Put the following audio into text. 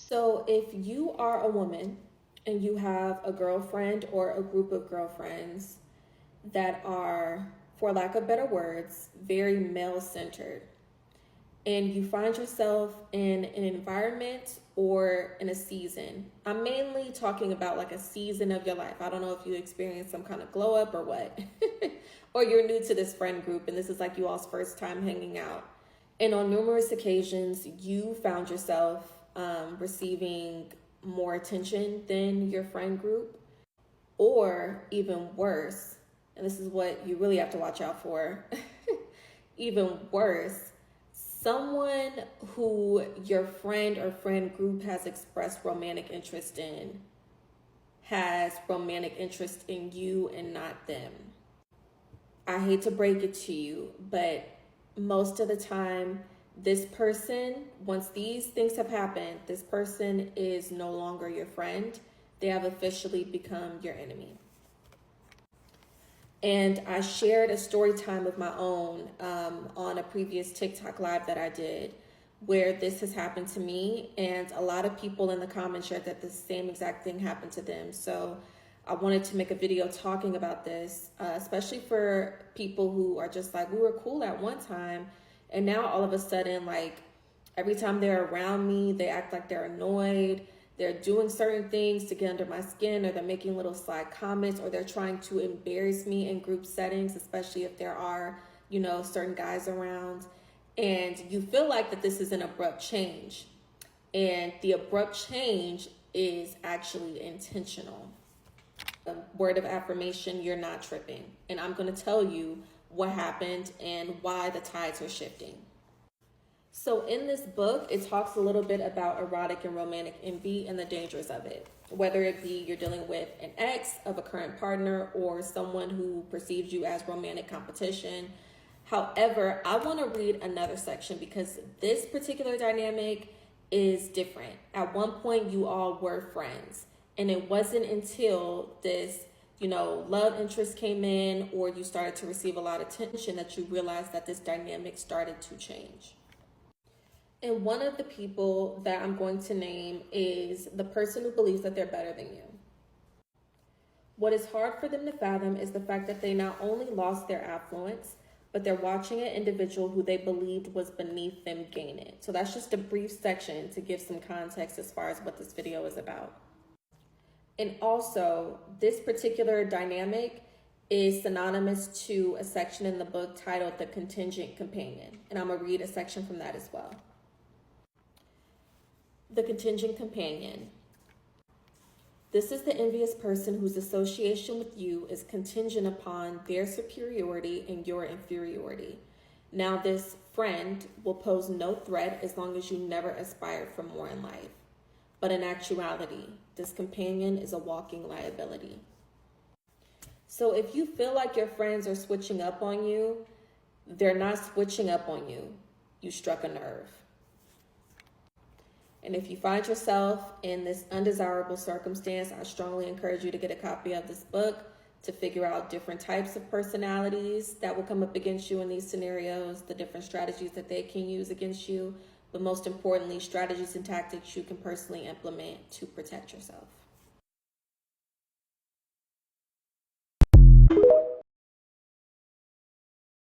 So, if you are a woman and you have a girlfriend or a group of girlfriends that are, for lack of better words, very male centered, and you find yourself in an environment or in a season, I'm mainly talking about like a season of your life. I don't know if you experienced some kind of glow up or what, or you're new to this friend group and this is like you all's first time hanging out. And on numerous occasions, you found yourself receiving more attention than your friend group, or even worse, and this is what you really have to watch out for, even worse, someone who your friend or friend group has expressed romantic interest in has romantic interest in you and not them. I hate to break it to you, but most of the time, this person, once these things have happened, this person is no longer your friend. They have officially become your enemy. And I shared a story time of my own on a previous TikTok live that I did where this has happened to me. And a lot of people in the comments shared that the same exact thing happened to them. So I wanted to make a video talking about this, especially for people who are just like, we were cool at one time. And now all of a sudden, like every time they're around me, they act like they're annoyed. They're doing certain things to get under my skin, or they're making little side comments, or they're trying to embarrass me in group settings, especially if there are, certain guys around. And you feel like that this is an abrupt change. And the abrupt change is actually intentional. A word of affirmation, you're not tripping. And I'm going to tell you what happened and why the tides are shifting. So in this book, it talks a little bit about erotic and romantic envy and the dangers of it, whether it be you're dealing with an ex of a current partner or someone who perceives you as romantic competition. However, I want to read another section because this particular dynamic is different. At one point, you all were friends, and it wasn't until this love interest came in or you started to receive a lot of attention that you realized that this dynamic started to change. And one of the people that I'm going to name is the person who believes that they're better than you. What is hard for them to fathom is the fact that they not only lost their affluence, but they're watching an individual who they believed was beneath them gain it. So that's just a brief section to give some context as far as what this video is about. And also, this particular dynamic is synonymous to a section in the book titled The Contingent Companion. And I'm going to read a section from that as well. The Contingent Companion. This is the envious person whose association with you is contingent upon their superiority and your inferiority. Now, this friend will pose no threat as long as you never aspire for more in life. But in actuality, this companion is a walking liability. So if you feel like your friends are switching up on you, they're not switching up on you. You struck a nerve. And if you find yourself in this undesirable circumstance, I strongly encourage you to get a copy of this book to figure out different types of personalities that will come up against you in these scenarios, the different strategies that they can use against you, but most importantly, strategies and tactics you can personally implement to protect yourself.